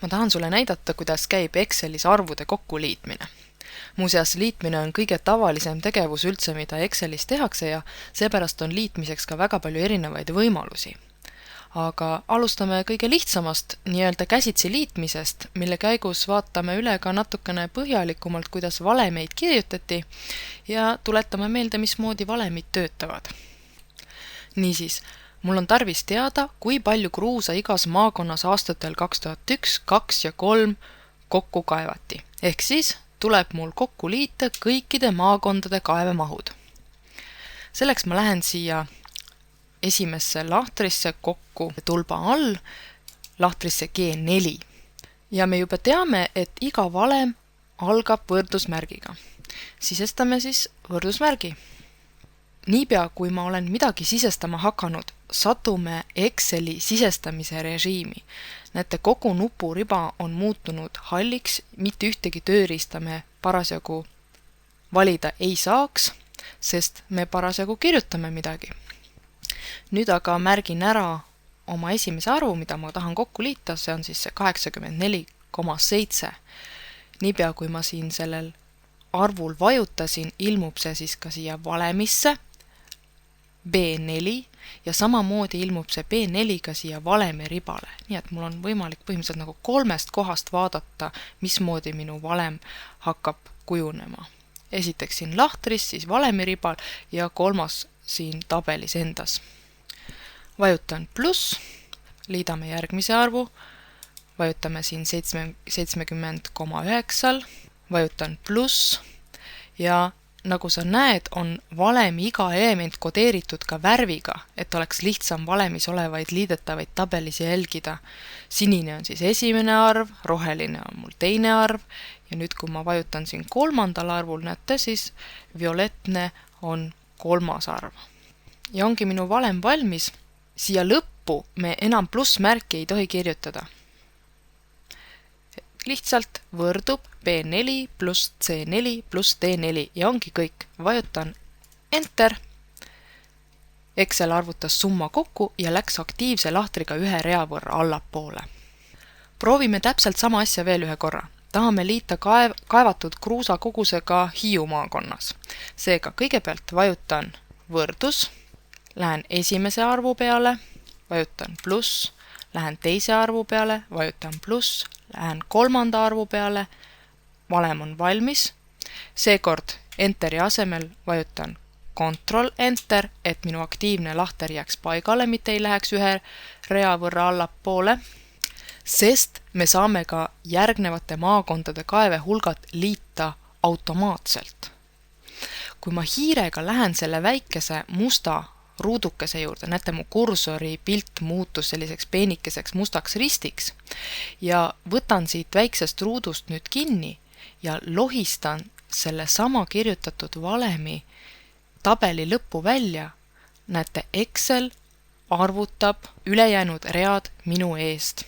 Ma tahan sulle näidata, kuidas käib Excelis arvude kokkuliitmine. Muuseas, liitmine on kõige tavalisem tegevus üldse, mida Excelis tehakse ja seepärast on liitmiseks ka väga palju erinevaid võimalusi. Aga alustame kõige lihtsamast, nii-öelda käsitsi liitmisest, mille käigus vaatame üle ka natukene põhjalikumalt, kuidas valemeid kirjutati ja tuletame meelde, mismoodi valemid töötavad. Niisiis, mul on tarvis teada, kui palju kruusa igas maakonnas aastatel 2001, 2 ja 3 kokku kaevati. Ehk siis tuleb mul kokku liita kõikide maakondade kaevemahud. Selleks ma lähen siia esimesse lahtrisse kokku tulba all, lahtrisse G4. Ja me juba teame, et iga valem algab võrdusmärgiga. Sisestame siis võrdusmärgi. Niipea, kui ma olen midagi sisestama hakanud, satume Exceli sisestamise režiimi. Näete, kogu nupuriba on muutunud halliks, mitte ühtegi tööriista me parasjagu valida ei saaks, sest me parasjagu kirjutame midagi. Nüüd aga märgin ära oma esimese arvu, mida ma tahan kokku liita, see on siis see 84,7. Niipea, kui ma siin sellel arvul vajutasin, ilmub see siis ka siia valemisse, B4, ja samamoodi ilmub see B4 ka siia valemi ribale. Nii et mul on võimalik põhimõtteliselt nagu 3 kohast vaadata, mismoodi minu valem hakkab kujunema. Esiteks siin lahtris, siis valemi ribal ja 3 siin tabelis endas. Vajutan pluss, liidame järgmise arvu, vajutame siin 70,9, vajutan pluss ja nagu sa näed, on valemi iga element kodeeritud ka värviga, et oleks lihtsam valemis olevaid liidetavaid tabelis jälgida. Sinine on siis esimene arv, roheline on mul teine arv ja nüüd kui ma vajutan siin 3. arvul, näete siis violetne on 3. arv. Ja ongi minu valem valmis. Siia lõppu me enam plussmärki ei tohi kirjutada. Lihtsalt võrdub B4 pluss C4 pluss D4 ja ongi kõik. Vajutan Enter. Excel arvutas summa kokku ja läks aktiivse lahtriga 1 rea võrra allapoole. Proovime täpselt sama asja veel ühe korra. Tahame liita kaevatud kruusa kogusega Hiiu maakonnas. Seega kõigepealt vajutan võrdus, lähen esimese arvu peale, vajutan pluss, lähen teise arvu peale, vajutan pluss, lähen 3. arvu peale, valem on valmis. Seekord Enteri asemel vajutan Ctrl Enter, et minu aktiivne lahter jääks paigale, mitte ei läheks 1 rea võrra allapoole, sest me saame ka järgnevate maakondade kaevehulgad liita automaatselt. Kui ma hiirega lähen selle väikese musta ruudukese juurde, näete, mu kursori pilt muutus selliseks peenikeseks mustaks ristiks ja võtan siit väiksest ruudust nüüd kinni ja lohistan selle sama kirjutatud valemi tabeli lõppu välja, näete, Excel arvutab ülejäänud read minu eest.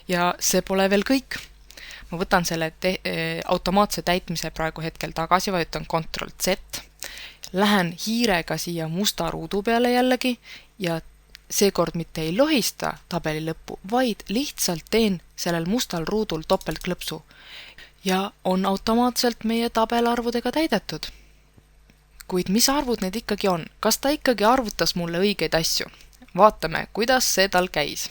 Ja see pole veel kõik. Ma võtan selle automaatse täitmise praegu hetkel tagasi, vajutan Ctrl Z, lähen hiirega siia musta ruudu peale jällegi ja seekord mitte ei lohista tabeli lõppu, vaid lihtsalt teen sellel mustal ruudul topeltklõpsu ja on automaatselt meie tabelarvudega täidetud. Kuid mis arvud need ikkagi on? Kas ta ikkagi arvutas mulle õigeid asju? Vaatame, kuidas see tal käis.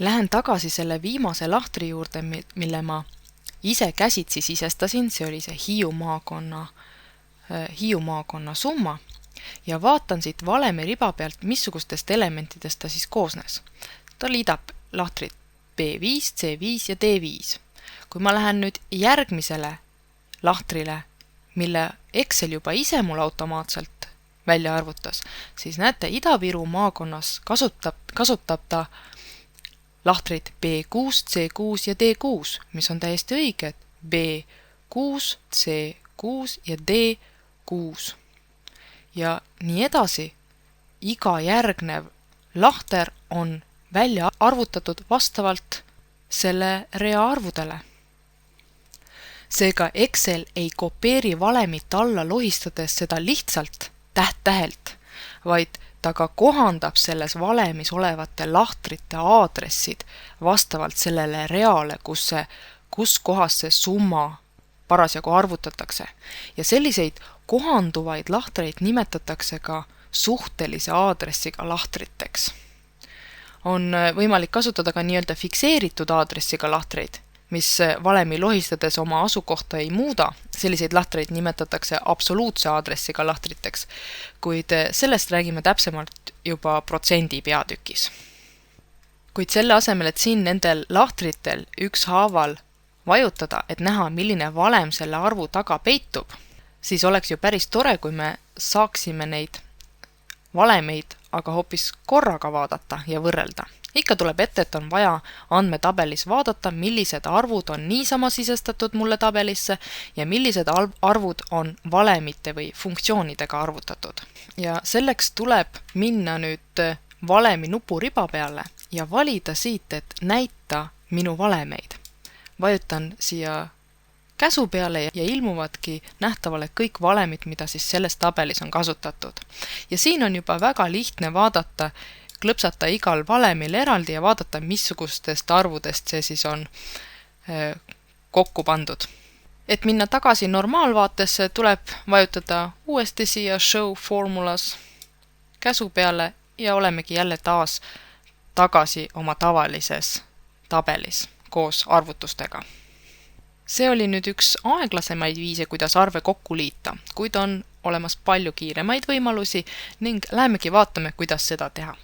Lähen tagasi selle viimase lahtri juurde, mille ma ise käsitsi sisestasin, see oli see Hiiu maakonna summa ja vaatan siit valemi riba pealt, missugustest elementidest ta siis koosnes. Ta liidab lahtrid B5, C5 ja D5. Kui ma lähen nüüd järgmisele lahtrile, mille Excel juba ise mul automaatselt välja arvutas, siis näete, Ida-Viru maakonnas kasutab ta lahtrid B6, C6 ja D6, mis on täiesti õiged. B6, C6 ja D6. Ja nii edasi, iga järgnev lahter on välja arvutatud vastavalt selle rea arvudele. Seega Excel ei kopeeri valemit alla lohistades seda lihtsalt täht-tähelt, vaid ta ka kohandab selles valemis olevate lahtrite aadressid vastavalt sellele reale, kus kohas see summa parasjagu arvutatakse. Ja selliseid kohanduvaid lahtreid nimetatakse ka suhtelise aadressiga lahtriteks. On võimalik kasutada ka nii-öelda fikseeritud aadressiga lahtreid, mis valemi lohistades oma asukohta ei muuda. Selliseid lahtreid nimetatakse absoluutse aadressiga lahtriteks, kuid sellest räägime täpsemalt juba protsendi peatükis. Kuid selle asemel, et siin nendel lahtritel ükshaaval vajutada, et näha, milline valem selle arvu taga peitub, siis oleks ju päris tore, kui me saaksime neid valemeid aga hoopis korraga vaadata ja võrrelda. Ikka tuleb ette, et on vaja andmetabelis vaadata, millised arvud on niisama sisestatud mulle tabelisse ja millised arvud on valemite või funktsioonidega arvutatud. Ja selleks tuleb minna nüüd valemi nupuriba peale ja valida siit, et näita minu valemeid. Vajutan siia käsu peale ja ilmuvadki nähtavale kõik valemid, mida siis selles tabelis on kasutatud. Ja siin on juba väga lihtne vaadata, klõpsata igal valemil eraldi ja vaadata, missugustest arvudest see siis on kokku pandud. Et minna tagasi normaalvaatesse, tuleb vajutada uuesti siia Show Formulas käsu peale ja olemegi jälle taas tagasi oma tavalises tabelis koos arvutustega. See oli nüüd üks aeglasemaid viise, kuidas arve kokku liita, kuid on olemas palju kiiremaid võimalusi ning lähemegi vaatame, kuidas seda teha.